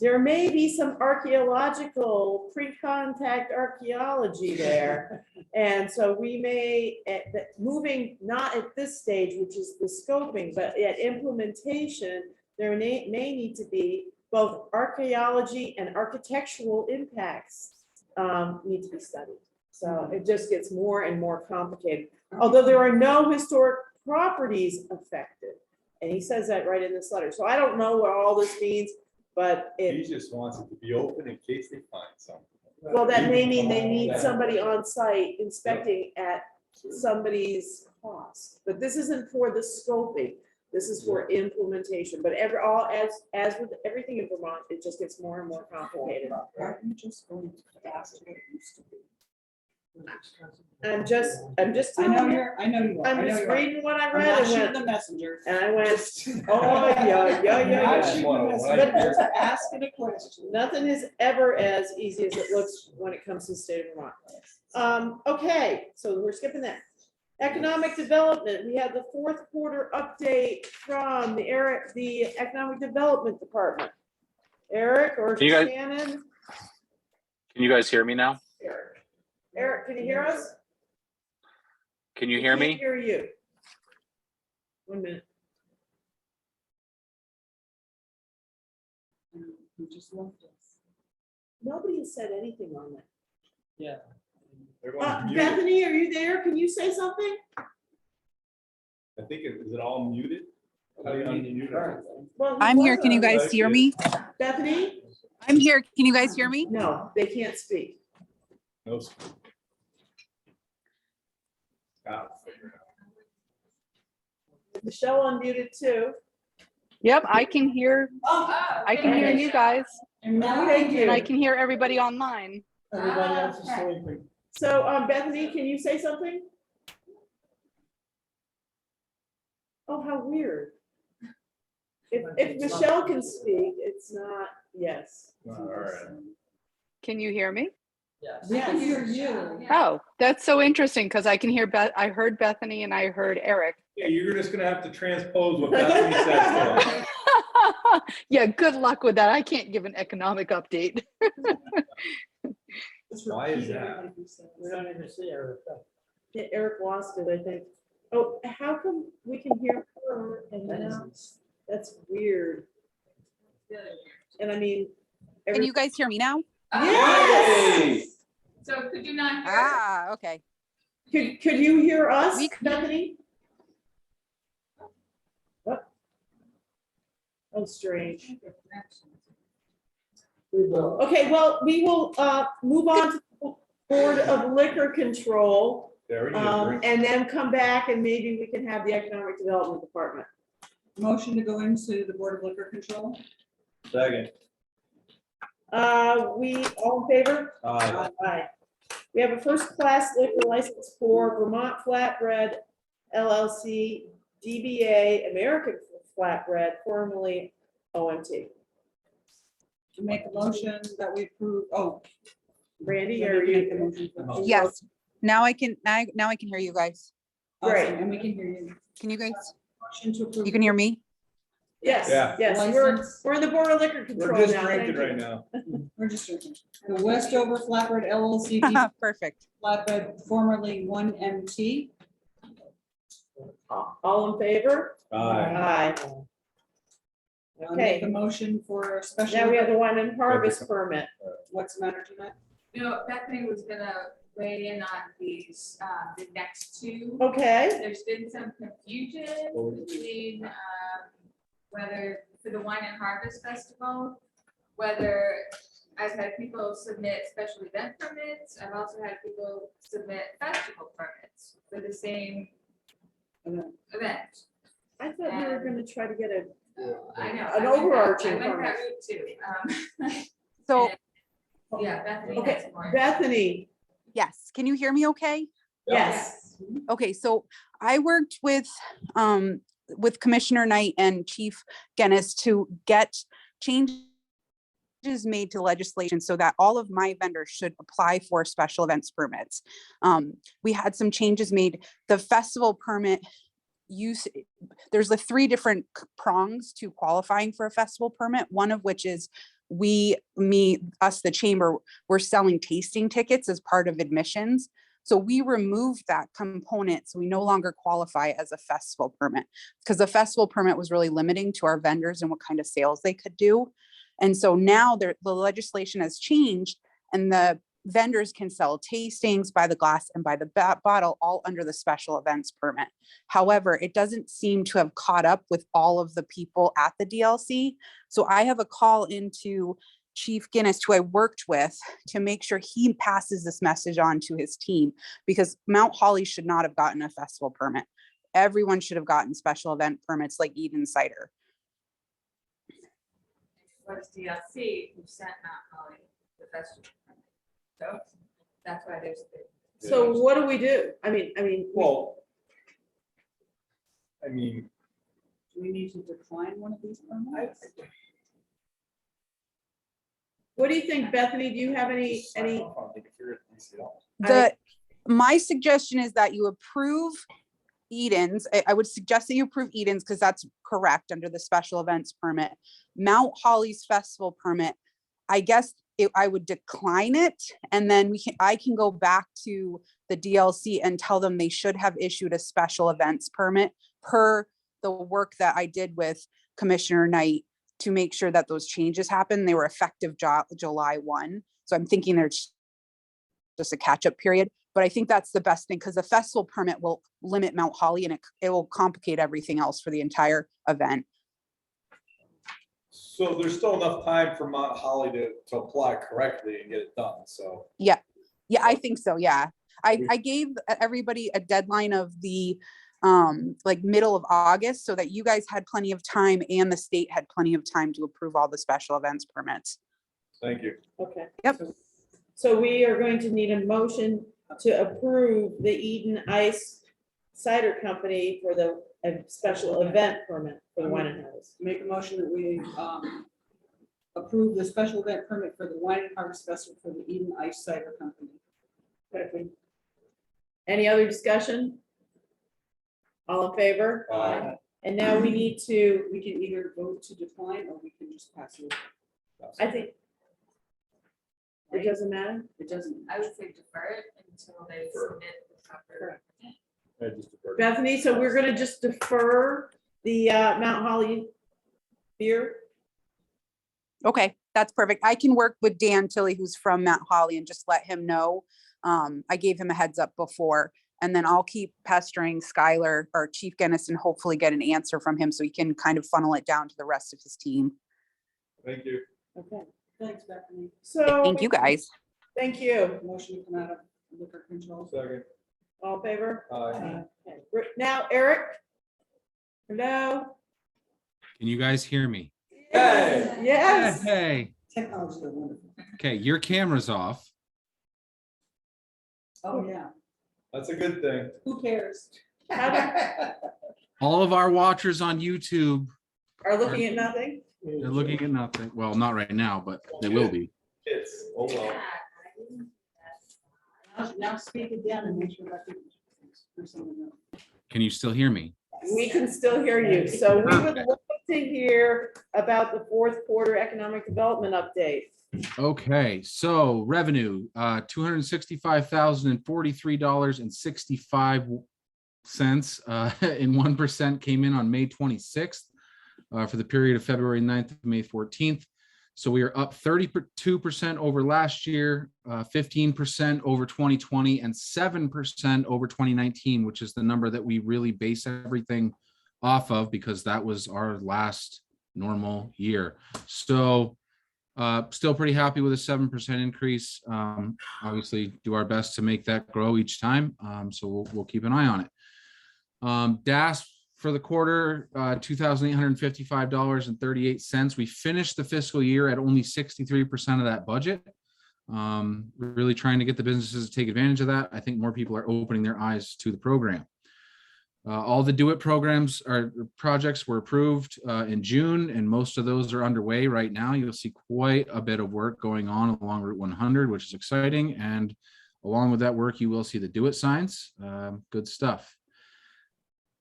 There may be some archaeological, pre-contact archaeology there. And so we may, moving not at this stage, which is the scoping, but at implementation, there may need to be both archaeology and architectural impacts need to be studied. So it just gets more and more complicated. Although there are no historic properties affected. And he says that right in this letter. So I don't know what all this means, but He just wants it to be open in case they find something. well, that may mean they need somebody on site inspecting at somebody's cost. But this isn't for the scoping. This is for implementation. But as with everything in Vermont, it just gets more and more complicated. Aren't you just going to ask what it used to be? I'm just I know telling you, you're, I know you are. I I'm know just you are. reading what I I'm read not and shooting went, the messenger. and I went, oh, yeah. Not shooting the messenger, But- just asking a question. Nothing is ever as easy as it looks when it comes to the state of Vermont. Okay, so we're skipping that. Economic development, we have the fourth quarter update from the Economic Development Department. Eric or You guys- Shannon? Can you guys hear me now? Eric, can you hear us? Can you We hear can't me? Hear you. 1 minute. You just left us. Nobody has said anything on that. Yeah. Everyone's muted. Bethany, are you there? Can you say something? I think, is it all muted? How do you unmute it? Well, he I'm here. Can you was. guys hear me? Bethany? I'm here. Can you guys hear me? No, they can't speak. No. Gotta figure it out. Michelle unmuted too. Yep, I can hear. Oh, I can hear okay. you guys, Thank and I you. can hear everybody online. Everybody else is sleeping. So, Bethany, can you say something? Oh, how weird. If Michelle can speak, it's not, yes. All right. Can you hear me? We can hear you. Oh, that's so interesting because I can hear Beth. I heard Bethany and I heard Eric. Yeah, you're just gonna have to transpose what Bethany says to us. Yeah, good luck with that. I can't give an economic update. Why is that? We don't even see her. Yeah, Eric lost it, I think. Oh, how come we can hear her and now? That's weird. And I mean. Can you guys hear me now? Yes! So could you not hear? Ah, okay. Could you hear us, We could- Bethany? What? Oh, strange. Okay, well, we will move on to the Board of Liquor Control. There we go. And then come back and maybe we can have the Economic Development Department. Motion to go into the Board of Liquor Control. Second. We, all in favor? Aye. We have a first-class liquor license for Vermont Flatbread LLC, DBA American Flatbread, formerly OMT. To make a motion that we approve, Randy, Let are me make the you? motion for- Yes. Now I can. Now I can hear you guys. Great. Awesome, and we can hear you. Can you guys? Motion to approve. You can hear me? Yes, Yeah. yes, License. we're in the Board of Liquor We're Control just now. Thank drinking right you. now. Registered. The Westover Flatbread LLC, Perfect. Flatbread formerly 1MT. All in favor? Aye. Aye. I'll make Okay. a motion for a special. Now we have the wine and harvest permit. What's the matter tonight? You know, Bethany was gonna weigh in on these, the next two. Okay, There's been some confusion between, whether, for the Wine and Harvest Festival, whether I've had people submit special event permits. I've also had people submit festival permits for the same event. I thought we were gonna try to get a, I know. An I went that- overarching I went permit. that route too. So Yeah, Bethany okay, has more. Bethany, yes, can you hear me? Okay. yes. Okay, so I worked with Commissioner Knight and Chief Guinness to get changes made to legislation so that all of my vendors should apply for special events permits. We had some changes made. The festival permit there's the three different prongs to qualifying for a festival permit, one of which is the chamber, we're selling tasting tickets as part of admissions. So we removed that component. So we no longer qualify as a festival permit because the festival permit was really limiting to our vendors and what kind of sales they could do. And so now the legislation has changed and the vendors can sell tastings by the glass and by the bottle, all under the special events permit. However, it doesn't seem to have caught up with all of the people at the DLC. So I have a call into Chief Guinness, who I worked with, to make sure he passes this message on to his team, because Mount Holly should not have gotten a festival permit. Everyone should have gotten special event permits like Eden Cider. Was DLC who sent Mount Holly the festival. So that's why there's. So what do we do? I mean. Well, I mean, Do we need to decline one of these permits? What do you think, Bethany? Do you have any? My suggestion is that you approve Eden's. I would suggest that you approve Eden's because that's correct under the special events permit. Mount Holly's festival permit, I guess I would decline it, and then I can go back to the DLC and tell them they should have issued a special events permit per the work that I did with Commissioner Knight to make sure that those changes happen. They were effective July 1. So I'm thinking there's just a catch-up period. But I think that's the best thing because the festival permit will limit Mount Holly and it will complicate everything else for the entire event. So there's still enough time for Mount Holly to apply correctly and get it done, so. Yeah, I think so. Yeah. I gave everybody a deadline of the like middle of August so that you guys had plenty of time and the state had plenty of time to approve all the special events permits. Thank you. Okay. Yep. So we are going to need a motion to approve the Eden Ice Cider Company for the special event permit for the wine and harvest. Make a motion that we approve the special event permit for the Wine and Harvest Festival for the Eden Ice Cider Company. Okay. Any other discussion? All in favor? Aye. And now we need to, We can either vote to decline or we can just pass it. I think, it doesn't matter. It doesn't. I would say defer it until they submit the proper. I just deferred. Bethany, so we're gonna just defer the Mount Holly beer. Okay, that's perfect. I can work with Dan Tilley, who's from Mount Holly, and just let him know. I gave him a heads up before, and then I'll keep pestering Skylar or Chief Guinness and hopefully get an answer from him so he can kind of funnel it down to the rest of his team. Thank you. Okay. Thanks, Bethany. So. Thank you, guys. Thank you. Motion to come out of liquor control. Second. All in favor? Aye. Okay. Now, Eric? Hello? Can you guys hear me? Hey. Yes. Hey, Technology is wonderful. okay, your camera's off. Oh, yeah. That's a good thing. Who cares? All of our watchers on YouTube, Are looking at nothing? they're looking at nothing. Well, not right now, but they will be. Kids, oh well. Now speak again and make sure that there's someone else. Can you still hear me? We can still hear you. So we would love to hear about the fourth quarter economic development update. Okay, so revenue, $265,043.65 and 1% came in on May 26th for the period of February 9th to May 14th. So we are up 32% over last year, 15% over 2020, and 7% over 2019, which is the number that we really base everything off of because that was our last normal year. So still pretty happy with a 7% increase. Obviously do our best to make that grow each time. So we'll keep an eye on it. DAS for the quarter, $2,855.38. We finished the fiscal year at only 63% of that budget. Really trying to get the businesses to take advantage of that. I think more people are opening their eyes to the program. All the Do It programs or projects were approved in June, and most of those are underway right now. You'll see quite a bit of work going on along Route 100, which is exciting. And along with that work, you will see the Do It signs. Good stuff.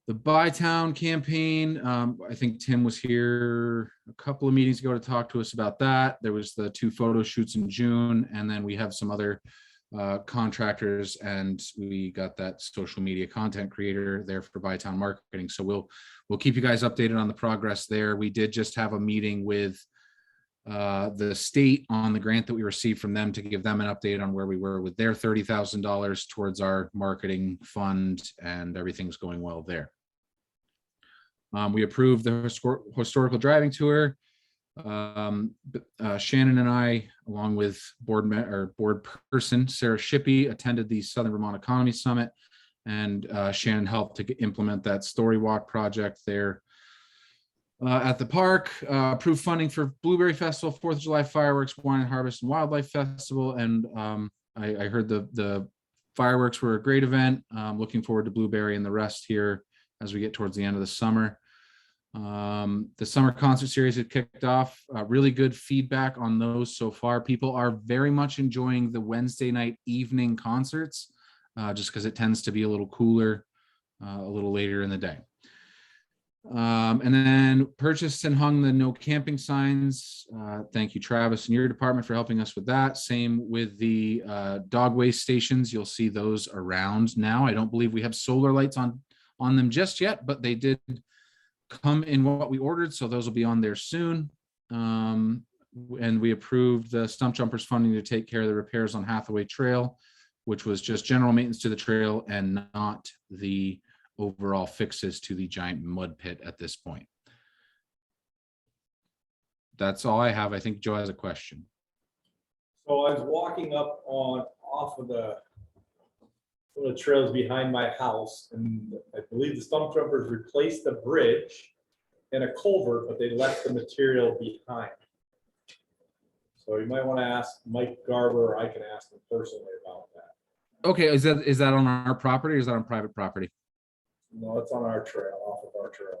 The Bytown campaign, I think Tim was here a couple of meetings ago to talk to us about that. There was the 2 photo shoots in June, and then we have some other contractors, and we got that social media content creator there for Bytown marketing. So we'll keep you guys updated on the progress there. We did just have a meeting with the state on the grant that we received from them to give them an update on where we were with their $30,000 towards our marketing fund, and everything's going well there. We approved the historical driving tour. Shannon and I, along with board person Sarah Shippey, attended the Southern Vermont Economy Summit, and Shannon helped to implement that story walk project there at the park. Approved funding for Blueberry Festival, 4th of July fireworks, Wine and Harvest, and Wildlife Festival. And I heard the fireworks were a great event. Looking forward to Blueberry and the rest here as we get towards the end of the summer. The summer concert series had kicked off. Really good feedback on those so far. People are very much enjoying the Wednesday night evening concerts, just because it tends to be a little cooler, a little later in the day. And then purchased and hung the no camping signs. Thank you, Travis, and your department for helping us with that. Same with the dog waste stations. You'll see those around now. I don't believe we have solar lights on them just yet, but they did come in what we ordered, so those will be on there soon. And we approved the stump jumpers funding to take care of the repairs on Hathaway Trail, which was just general maintenance to the trail and not the overall fixes to the giant mud pit at this point. That's all I have. I think Joe has a question. So I was walking up on, off of one of the trails behind my house, and I believe the stump jumpers replaced the bridge and a culvert, but they left the material behind. So you might want to ask Mike Garber, or I can ask him personally about that. Okay, is that on our property or is that on private property? No, it's on our trail, off of our trail.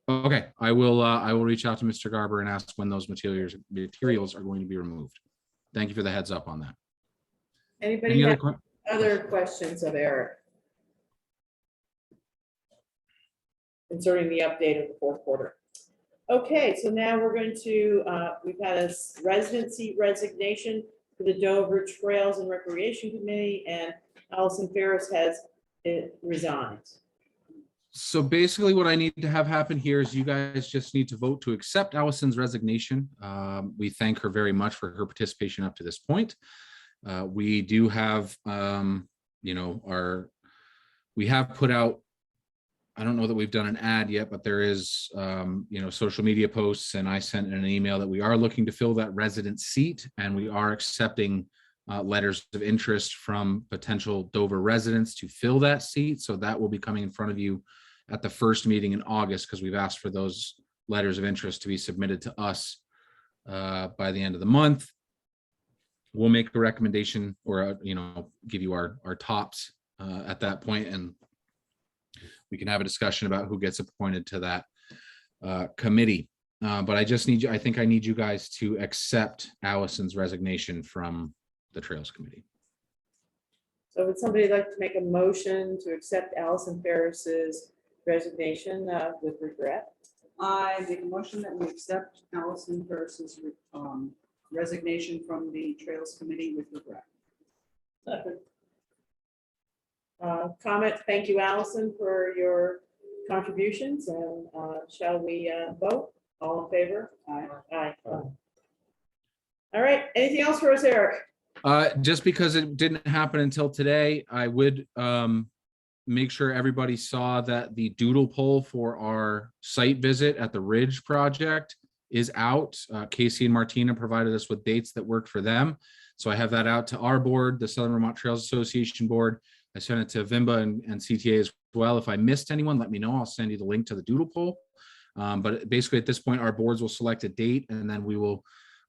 Okay, I will reach out to Mr. Garber and ask when those materials are going to be removed. Thank you for the heads up on that. Anybody Any have other other questions of Eric? Concerning the update of the fourth quarter. Okay, so now we're going to, we've had a residency resignation for the Dover Trails and Recreation Committee, and Allison Ferris has resigned. So basically what I need to have happen here is you guys just need to vote to accept Allison's resignation. We thank her very much for her participation up to this point. We do have, you know, we have put out, I don't know that we've done an ad yet, but there is, you know, social media posts, and I sent an email that we are looking to fill that resident seat, and we are accepting letters of interest from potential Dover residents to fill that seat. So that will be coming in front of you at the first meeting in August, because we've asked for those letters of interest to be submitted to us by the end of the month. We'll make a recommendation, or, you know, give you our tops at that point, and we can have a discussion about who gets appointed to that committee. But I just need you, I think I need you guys to accept Allison's resignation from the Trails Committee. So would somebody like to make a motion to accept Allison Ferris's resignation with regret? I make a motion that we accept Allison Ferris's resignation from the Trails Committee with regret. Comment, thank you, Allison, for your contributions, and shall we vote? All in favor? Aye. Aye. All right, anything else for us, Eric? Just because it didn't happen until today, I would make sure everybody saw that the doodle poll for our site visit at the Ridge project is out. Casey and Martina provided us with dates that worked for them. So I have that out to our board, the Southern Vermont Trails Association board. I sent it to VIMBA and CTA as well. If I missed anyone, let me know. I'll send you the link to the doodle poll. But basically at this point, our boards will select a date, and then we will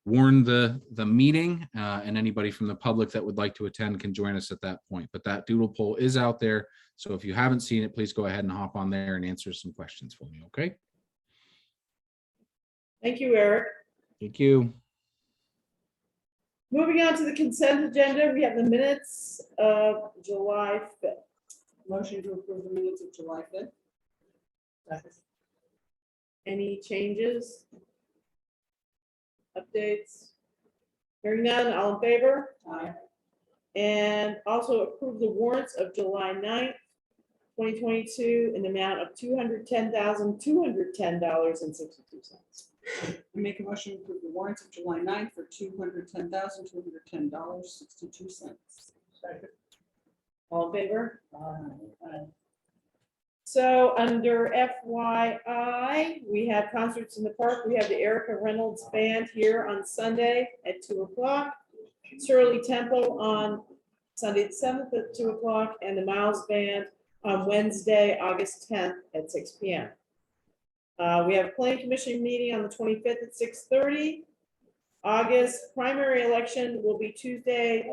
warn the meeting, and anybody from the public that would like to attend can join us at that point. But that doodle poll is out there. So if you haven't seen it, please go ahead and hop on there and answer some questions for me. Okay. Thank you, Eric. Thank you. Moving on to the consent agenda, we have the minutes of July 5th. Motion to approve the minutes of July 5th. Any changes? Updates? Hearing none, all in favor? Aye. And also approve the warrants of July 9th, 2022 in the amount of $210,210.62. I make a motion to approve the warrants of July 9th for $210,210.62. All in favor? Aye. So under FYI, we have concerts in the park. We have the Erica Reynolds Band here on Sunday at 2 o'clock. Shirley Temple on Sunday the 7th at 2 o'clock, and the Miles Band on Wednesday, August 10th at 6 p.m. We have a planning commission meeting on the 25th at 6:30. August primary election will be Tuesday,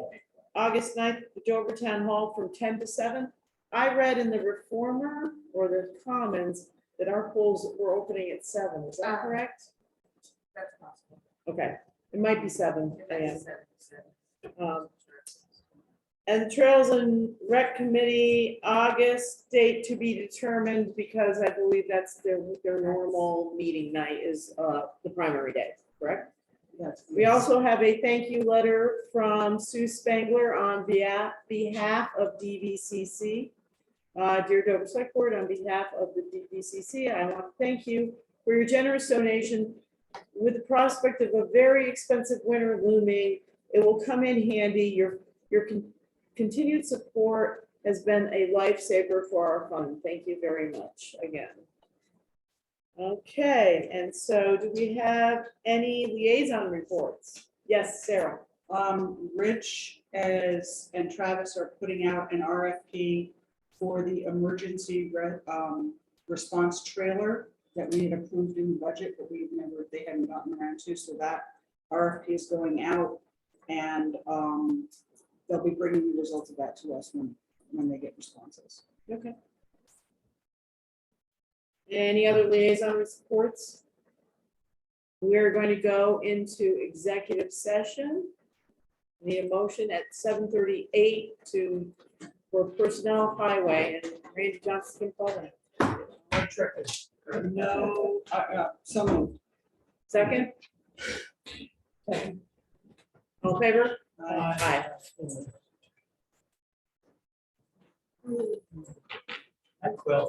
August 9th at the Dover Town Hall from 10 to 7. I read in the Reformer or the Commons that our polls were opening at 7. Is that correct? That's possible. Okay, it might be 7 a.m. And the Trails and Rec Committee, August date to be determined, because I believe that's their normal meeting night is the primary day, correct? Yes. We also have a thank you letter from Sue Spangler on behalf of DVCC. Dear Dover Select Board, on behalf of the DVCC, I want to thank you for your generous donation with the prospect of a very expensive winter looming, it will come in handy. Your continued support has been a lifesaver for our fund. Thank you very much again. Okay, and so do we have any liaison reports? Yes, Sarah. Rich and Travis are putting out an RFP for the emergency response trailer that we had approved in the budget, but they hadn't gotten around to, so that RFP is going out, and they'll be bringing the results of that to us when they get responses. Okay. Any other liaison reports? We're going to go into executive session. Need a motion at 7:38 for personnel, highway, and Randy Johnson can call that. No, so moved. Second? All in favor? Aye. Aye. At 12.